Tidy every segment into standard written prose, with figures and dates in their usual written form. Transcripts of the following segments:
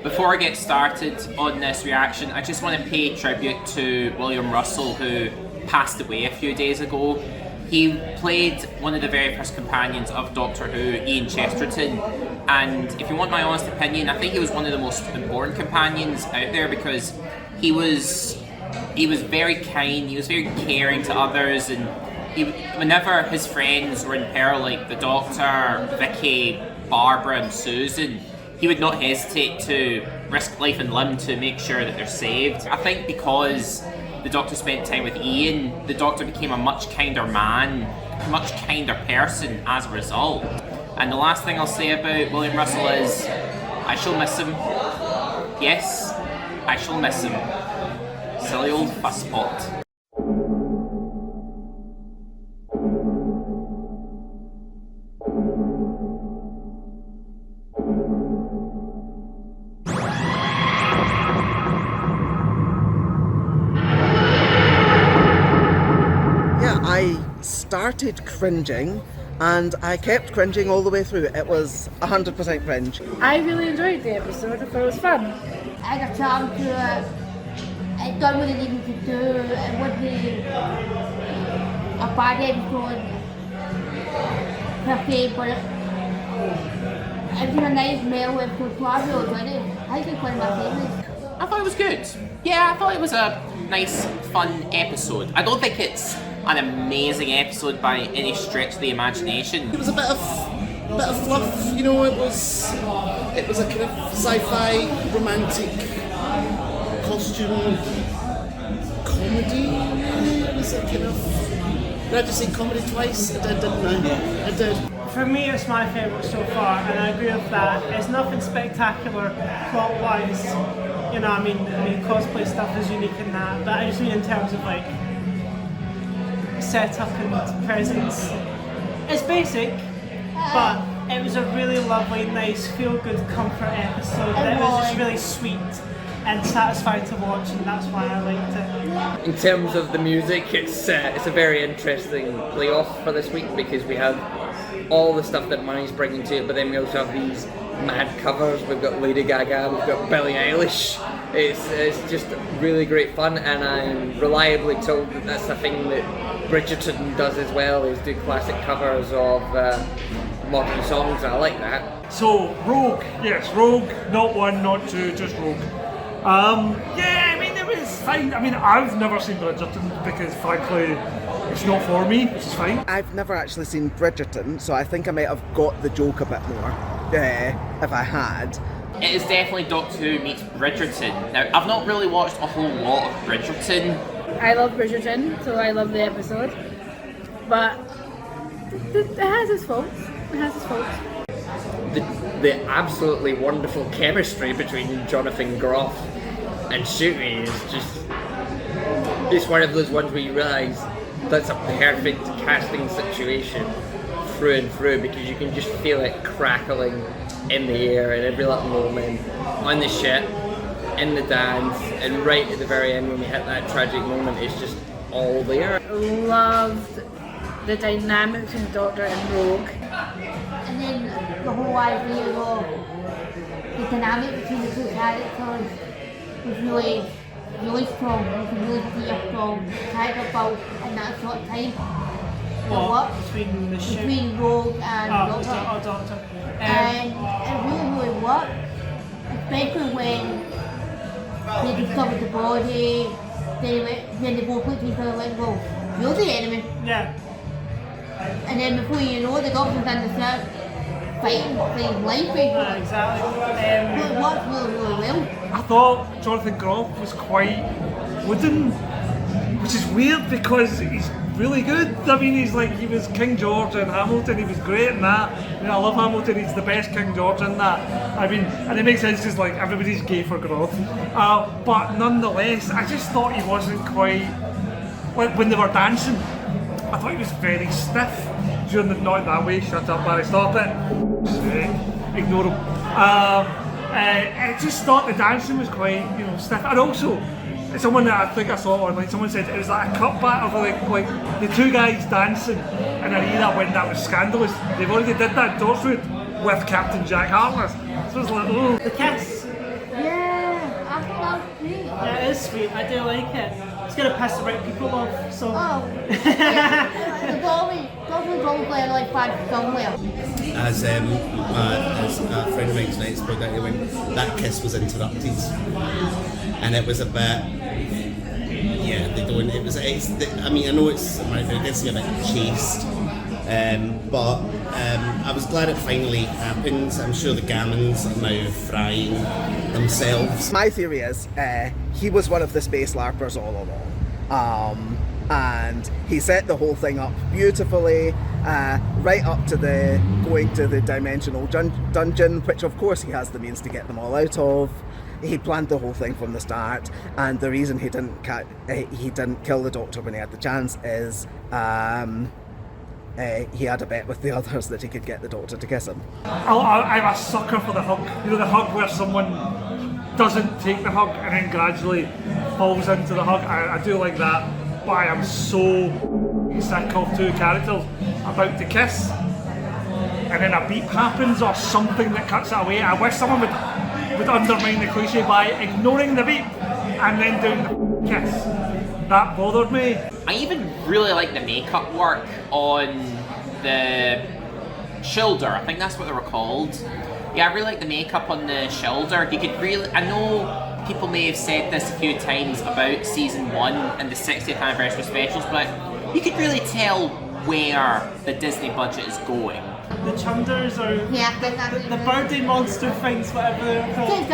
Before I get started on this reaction, I just want to pay tribute to William Russell, who passed away a few days ago. He played one of the very first companions of Doctor Who, Ian Chesterton, and if you want my honest opinion, I think he was one of the most important companions out there because he was very kind, he was very caring to others, and whenever his friends were in peril, like the Doctor, Vicky, Barbara and Susan, he would not hesitate to risk life and limb to make sure that they're saved. I think because the Doctor spent time with Ian, the Doctor became a much kinder man, a much kinder person as a result. And the last thing I'll say about William Russell is, I shall miss him. Yes, I shall miss him. Silly old fusspot. I started cringing and I kept cringing all the way through. It was 100% cringe. I really enjoyed the episode. I thought it was fun. I got charmed to it. It done what it needed to do. It wasn't a bad episode per se, but it was a nice male episode, so I really enjoyed it. I think it's one of my favourites. I thought it was good. Yeah, I thought it was a nice, fun episode. I don't think it's an amazing episode by any stretch of the imagination. It was a bit of fluff, you know. It was a kind of sci-fi romantic costume comedy. It was a kind of. Did I just say comedy twice? I didn't I? I did. For me, it's my favourite so far, and I agree with that. It's nothing spectacular plot-wise. You know, I mean, cosplay stuff is unique in that, but I just mean in terms of like setup and presence. It's basic, but it was a really lovely, nice, feel-good comfort episode that was just really sweet and satisfying to watch, and that's why I liked it. In terms of the music, it's a very interesting playoff for this week because we have all the stuff that Money's bringing to it, but then we also have these mad covers. We've got Lady Gaga, we've got Billie Eilish. It's just really great fun, and I'm reliably told that that's the thing that Bridgerton does as well, is do classic covers of modern songs. I like that. So, Rogue, yes, Rogue, not one, not two, just Rogue. Yeah, I mean, it was fine. I mean, I've never seen Bridgerton because, frankly, it's not for me, which is fine. I've never actually seen Bridgerton, so I think I might have got the joke a bit more if I had. It is definitely Doctor Who meets Bridgerton. Now, I've not really watched a whole lot of Bridgerton. I love Bridgerton, so I love the episode. But it has its faults. It has its faults. The absolutely wonderful chemistry between Jonathan Groff and Shooty is just... It's one of those ones where you realise that's a perfect casting situation through and through, because you can just feel it crackling in the air at every little moment, on the ship, in the dance, and right at the very end when we hit that tragic moment, it's just all there. Loved the dynamic between Doctor and Rogue. And then the whole idea of the dynamic between the two characters was really strong. You can really see a strong character build in that short time. What? Between the ship? Between Rogue and Doctor. Doctor. And it really worked, especially when they discovered the body. Then they both looked at each other and went, well, you're the enemy. Yeah. And then before you know, the Doctor's in the ship fighting for his life, basically. Exactly. So it worked really well. I thought Jonathan Groff was quite wooden, which is weird because he's really good. I mean, he was King George in Hamilton, he was great in that. I mean, I love Hamilton, he's the best King George in that. I mean, and it makes sense because like everybody's gay for Groff. But nonetheless, I just thought he wasn't quite, like when they were dancing, I thought he was very stiff. During the, not in that way, shut up Larry, stop it. Ignore him. I just thought the dancing was quite, stiff. And also, someone that I think I saw online, someone said it was like a cutback of like the two guys dancing in an era when that was scandalous. They've already did that in Torchwood with Captain Jack Harkness. So it's like, oh. The kiss. sweet. I do like it. It's gonna piss the right people off. So. Oh. There's always probably a like fan somewhere. As a friend of mine tonight spoke out when that kiss was interrupted, and it was a bit. Yeah, they don't. It was. I mean, I know it's American. It did seem a bit chaste, but I was glad it finally happened. I'm sure the Gammons are now frying themselves. My theory is he was one of the space LARPers all along. And he set the whole thing up beautifully, right up to the going to the dimensional dungeon, which of course he has the means to get them all out of. He planned the whole thing from the start, and the reason he didn't kill the Doctor when he had the chance is he had a bet with the others that he could get the Doctor to kiss him. I'm a sucker for the hug. You know, the hug where someone doesn't take the hug and then gradually falls into the hug. I do like that. But I am so sick of two characters about to kiss and then a beep happens or something that cuts it away. I wish someone would undermine the cliche by ignoring the beep and then doing the kiss. That bothered me. I even really like the makeup work on the shoulder. I think that's what they were called. Yeah, I really like the makeup on the shoulder. You could really, I know people may have said this a few times about season 1 and the 60th anniversary specials, but you could really tell where the Disney budget is going. The chunders are the birdie monster things, whatever they're called.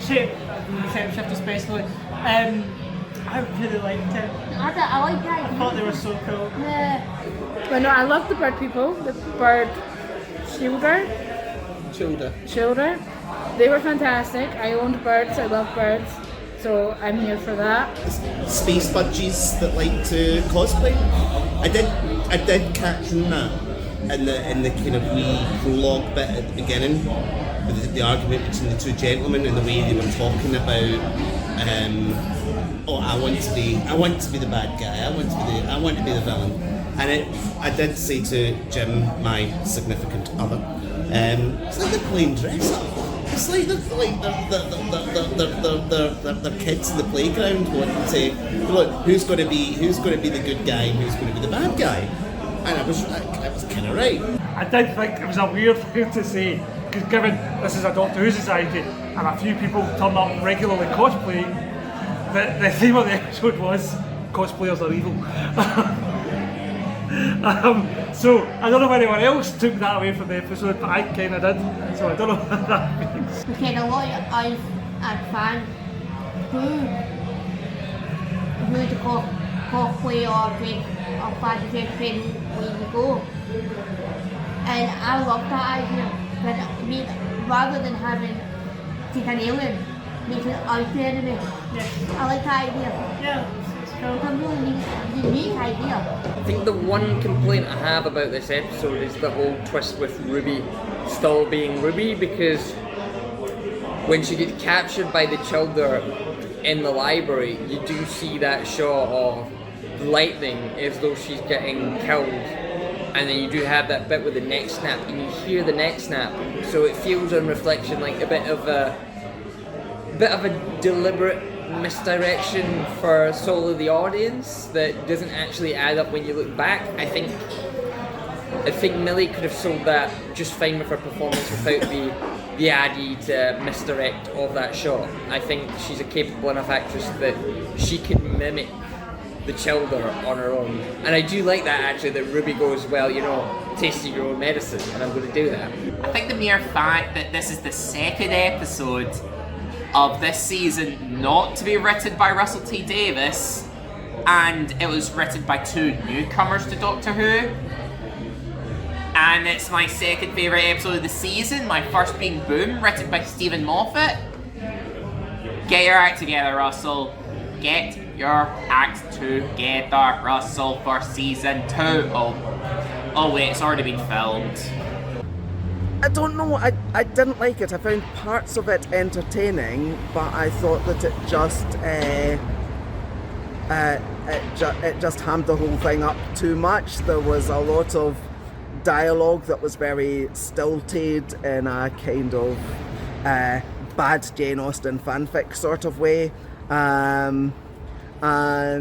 Shapeshifters basically. I really liked it. I like that. I thought they were so cool. Yeah. But no, I love the bird people, the bird shoulder. They were fantastic. I owned birds, I love birds, so I'm here for that. Space budgies that like to cosplay. I did catch that in the kind of wee prologue bit at the beginning, with the argument between the two gentlemen and the way they were talking about. I want to be the bad guy. I want to be the villain. And I did say to Jim, my significant other, it's like they're playing dress up. It's like they're kids in the playground wanting to look who's going to be the good guy and who's going to be the bad guy. And I was kind of right. I did think it was a weird thing to say, because given this is a Doctor Who society and a few people turn up regularly cosplaying, the theme of the episode was cosplayers are evil. So I don't know if anyone else took that away from the episode, but I kind of did. So I don't know what that means. Because a lot of us as fans who to cosplay or fancy dress where you go. And I love that idea. But I mean, rather than having take an alien, making us the enemy. Yeah. I like that idea. Yeah. It's a really unique idea. I think the one complaint I have about this episode is the whole twist with Ruby still being Ruby, because when she gets captured by the Childer in the library, you do see that shot of lightning as though she's getting killed, and then you do have that bit with the neck snap and you hear the neck snap, so it feels on reflection like a bit of a deliberate misdirection for solely the audience that doesn't actually add up when you look back. I think Millie could have sold that just fine with her performance without the added misdirect of that shot. I think she's a capable enough actress that she can mimic the Childer on her own. And I do like that actually, that Ruby goes, well, you know, tasting your own medicine, and I'm going to do that. I think the mere fact that this is the second episode of this season not to be written by Russell T Davies, and it was written by two newcomers to Doctor Who, and it's my second favourite episode of the season, my first being Boom, written by Stephen Moffat. Get your act together, Russell. Get your act together, Russell, for season 2. Oh wait, it's already been filmed. I don't know, I didn't like it. I found parts of it entertaining, but I thought that it just hammed the whole thing up too much. There was a lot of dialogue that was very stilted in a kind of bad Jane Austen fanfic sort of way, And I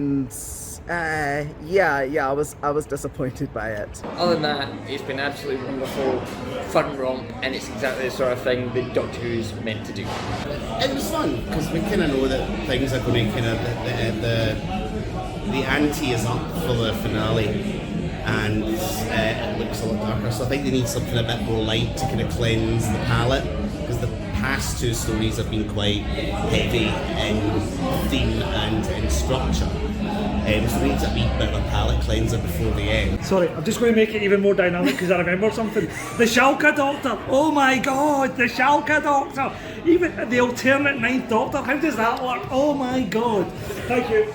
was disappointed by it. Other than that, it's been absolutely wonderful, fun romp, and it's exactly the sort of thing that Doctor Who's meant to do. It was fun because we kind of know that things are going to kind of the ante is up for the finale, and it looks a lot darker. So I think they need something a bit more light to kind of cleanse the palette, because the past two stories have been quite heavy in theme and in structure. So we need a wee bit of a palette cleanser before the end. Sorry, I'm just going to make it even more dynamic because I remember something. The Shalka Doctor! Oh my god, the Shalka Doctor! Even the alternate Ninth Doctor, how does that work? Oh my god. Thank you.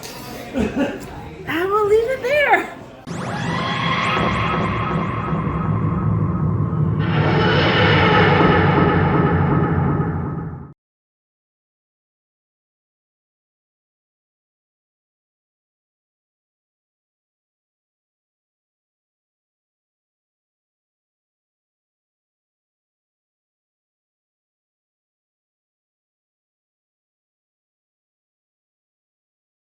I will leave it there.